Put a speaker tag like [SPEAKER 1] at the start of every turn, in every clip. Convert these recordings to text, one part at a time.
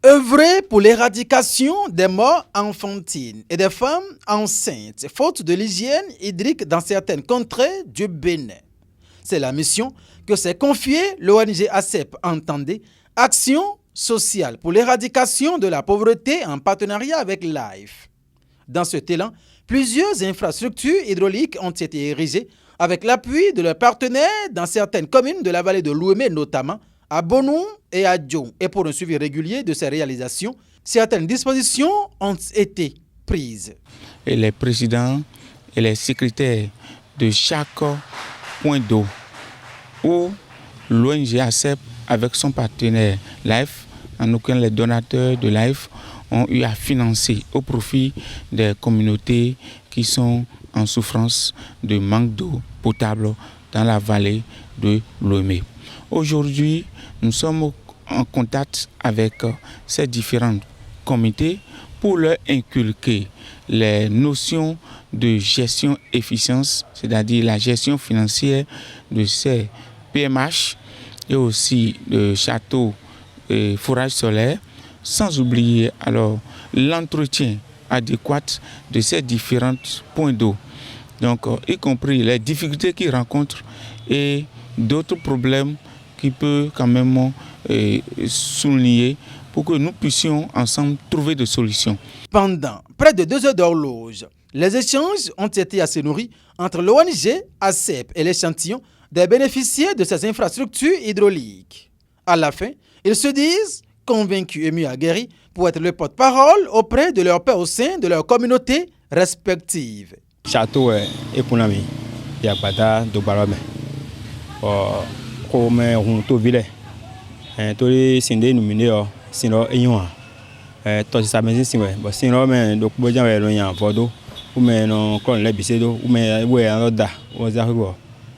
[SPEAKER 1] Œuvrer pour l'éradication des morts enfantines et des femmes enceintes, faute de l'hygiène hydrique dans certaines contrées du Bénin. C'est la mission que s'est confiée l'ONG ACEP Entendez, Action sociale pour l'éradication de la pauvreté en partenariat avec LIFE. Dans cet élan, plusieurs infrastructures hydrauliques ont été érigées avec l'appui de leurs partenaires dans certaines communes de la vallée de l'Ouémé, notamment à Bonou et à Dion. Et pour un suivi régulier de ces réalisations, certaines dispositions ont été prises.
[SPEAKER 2] Et les présidents et les secrétaires de chaque point d'eau où l'ONG ACEP avec son partenaire LIFE, en aucun les donateurs de LIFE ont eu à financer au profit des communautés qui sont en souffrance de manque d'eau potable dans la vallée de l'Ouémé. Aujourd'hui, nous sommes en contact avec ces différents comités pour leur inculquer les notions de gestion efficience, c'est-à-dire la gestion financière de ces PMH et aussi de châteaux et forages solaires, sans oublier alors l'entretien adéquat de ces différents points d'eau. Donc, y compris les difficultés qu'ils rencontrent et d'autres problèmes qui peut quand même souligner pour que nous puissions ensemble trouver des solutions.
[SPEAKER 1] Pendant près de 2 heures d'horloge, les échanges ont été assez nourris entre l'ONG ACEP et l'échantillon des bénéficiaires de ces infrastructures hydrauliques. À la fin, ils se disent convaincus et mieux aguerris pour être le porte-parole auprès de leurs pairs au sein de leur communauté respective.
[SPEAKER 3] Château et Punami, il y a pas de baromètre. Comme on to ville to les sindé nominé sinon ayant to ça mais sinon mais donc bon j'avais rien vodo ou mais non quand les bisedo ou mais ouais en da on za ko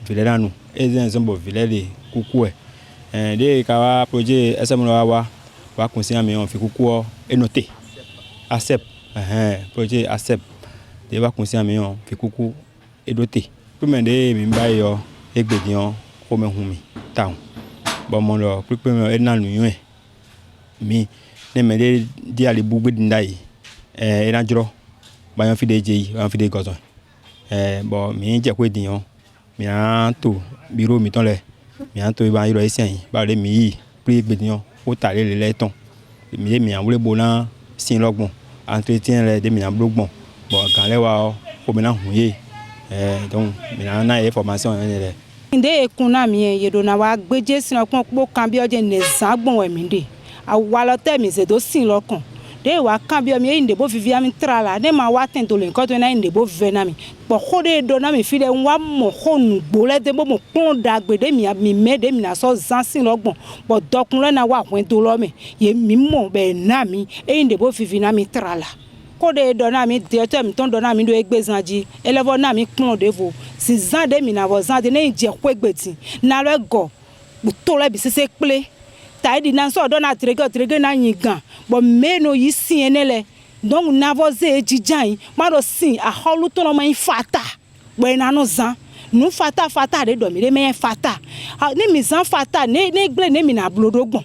[SPEAKER 3] ville là nous et un zombo ville les coucou des ka projet SM wa conseiller mais on fait coucou et noté ACEP projet ACEP des va conseiller mais on fait coucou et noté tout mais des mimba yo egbedion comme humi town bon mon lo plus et nan nu mi ne me di ali bugbe ndai e na jro ba yan fi de je yan fi de gozon bon mi je ko diyan mi an to biro mi ton le mi an to ba iro isen ba le mi pri egbedion o tale le ton mi an wole bona sin logbon entretien le de mi an blogbon bon kan le wa o mi na huye donc mi na information le
[SPEAKER 4] Inde kuna mi yedo na wa gbeje sin okun po kan bi oje ne zagbon we mi de awa lo te mi se do sin lokun de wa kan bi mi inde bo vivi ami trala de ma wa ten to le nkan to na inde bo vena mi po khode do na mi fi de wa mo khonu gbo le de bo mo pon da gbe de mi me de mi na so zan sin logbon bo dokun le na wa wen to lo me ye mi mo be na mi inde bo vivi na mi trala Kode dona mi directeur mi ton dona mi do egbezanji elevo na mi pon devo si zan de mi na wo zan de ne je ko egbeti na le go bu to le bi se ple ta di na so dona trege na yingan bo me no yi sin enele donc na vo ze jijan ma do sin a holu to no ma fata bo na no zan nu fata de do mi de me fata ni mi zan fata ne gble ne mi na blodogbon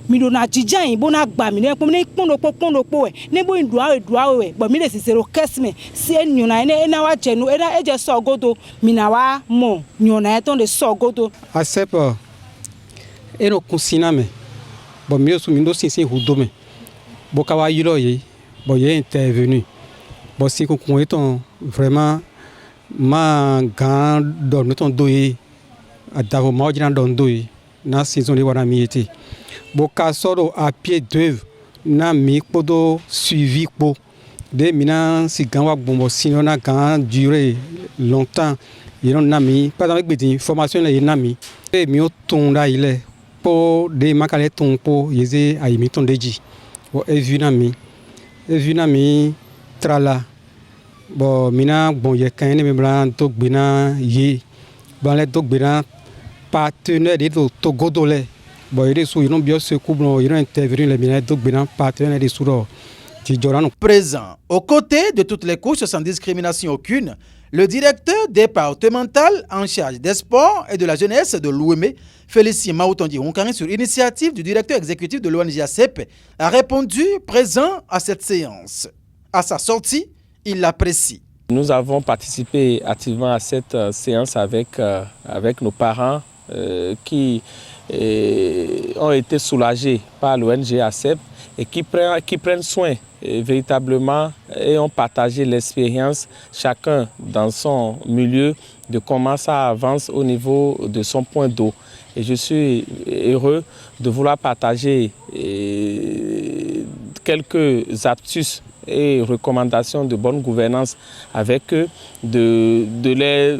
[SPEAKER 4] mi do na jijan bo na gba mi ne pono po ne bo ndua we bo mi le sisero kesme si enyona ene na wa jenu ena eje sogodo mi na wa mo nyona eton de sogodo
[SPEAKER 5] ACEP eno kusina me bo mi osu mi do sinsin hudo me bo ka wa yiro ye bo ye intervenu bo si kun eton vraiment ma gan do no ton doye adavo ma ojina don doye na saison de wana mi ete Boka soro à pied d'œuvre na mi podo suivi po de mina si gan wa bombo sinon na gan durer longtemps il na mi pas avec beti formation la na mi e mi o ton da ile po de makale ton po yeze ay mi ton deji bo e vu na mi trala bo mina bon ye kan ne me blan to gbina ye ban le to gbina partenaire de Togodole bon il est sous ils ont bien ce couple ils ont intervenu les ministres donc bien partenaires des sous
[SPEAKER 1] présent aux côtés de toutes les couches sans discrimination aucune, Le directeur départemental en charge des sports et de la jeunesse de l'Ouémé, Félicien Maoutondi Rounkari, sur initiative du directeur exécutif de l'ONG ACEP, a répondu présent à cette séance. À sa sortie, il l'apprécie.
[SPEAKER 6] Nous avons participé activement à cette séance avec nos parents qui ont été soulagés par l'ONG ACEP et qui prennent soin véritablement et ont partagé l'expérience chacun dans son milieu de comment ça avance au niveau de son point d'eau. Et je suis heureux de vouloir partager quelques astuces et recommandations de bonne gouvernance avec eux, de les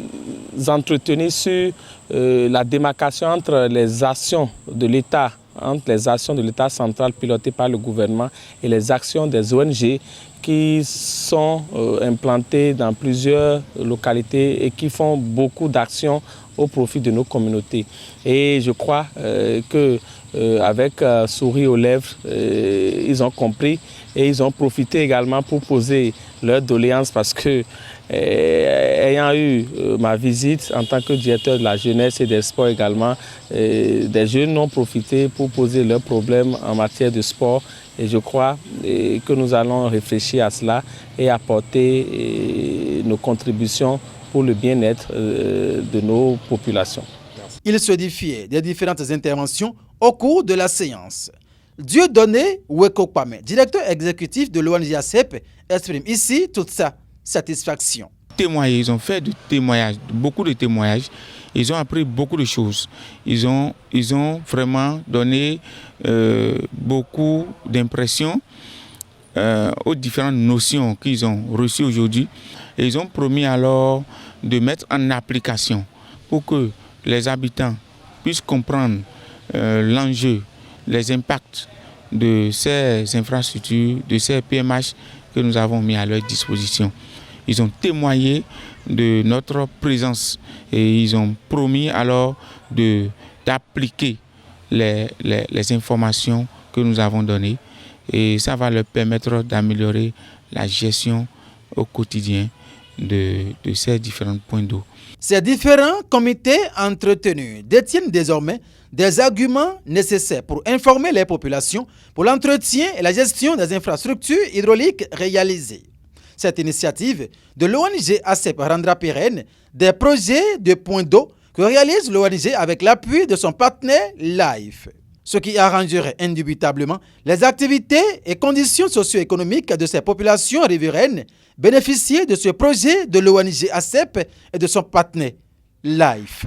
[SPEAKER 6] entretenir sur la démarcation entre les actions de l'État, entre les actions de l'État central pilotées par le gouvernement et les actions des ONG qui sont implantées dans plusieurs localités et qui font beaucoup d'actions au profit de nos communautés. Et je crois qu'avec sourire aux lèvres, ils ont compris et ils ont profité également pour poser leurs doléances parce que, ayant eu ma visite en tant que directeur de la jeunesse et des sports également, des jeunes ont profité pour poser leurs problèmes en matière de sport. Et je crois que nous allons réfléchir à cela et apporter nos contributions pour le bien-être de nos populations.
[SPEAKER 1] Il se défiait des différentes interventions au cours de la séance. Dieudonné Wekokpame, directeur exécutif de l'ONG ACEP, exprime ici toute sa satisfaction.
[SPEAKER 2] Ils ont fait beaucoup de témoignages. Ils ont appris beaucoup de choses. Ils ont vraiment donné beaucoup d'impressions aux différentes notions qu'ils ont reçues aujourd'hui. Et ils ont promis alors de mettre en application pour que les habitants puissent comprendre l'enjeu, les impacts de ces infrastructures, de ces PMH que nous avons mis à leur disposition. Ils ont témoigné de notre présence et ils ont promis alors d'appliquer les informations que nous avons données et ça va leur permettre d'améliorer la gestion au quotidien de ces différents points d'eau.
[SPEAKER 1] Ces différents comités entretenus détiennent désormais des arguments nécessaires pour informer les populations pour l'entretien et la gestion des infrastructures hydrauliques réalisées. Cette initiative de l'ONG ACEP rendra pérenne des projets de points d'eau que réalise l'ONG avec l'appui de son partenaire LIFE, ce qui arrangerait indubitablement les activités et conditions socio-économiques de ces populations riveraines bénéficier de ce projet de l'ONG ACEP et de son partenaire LIFE.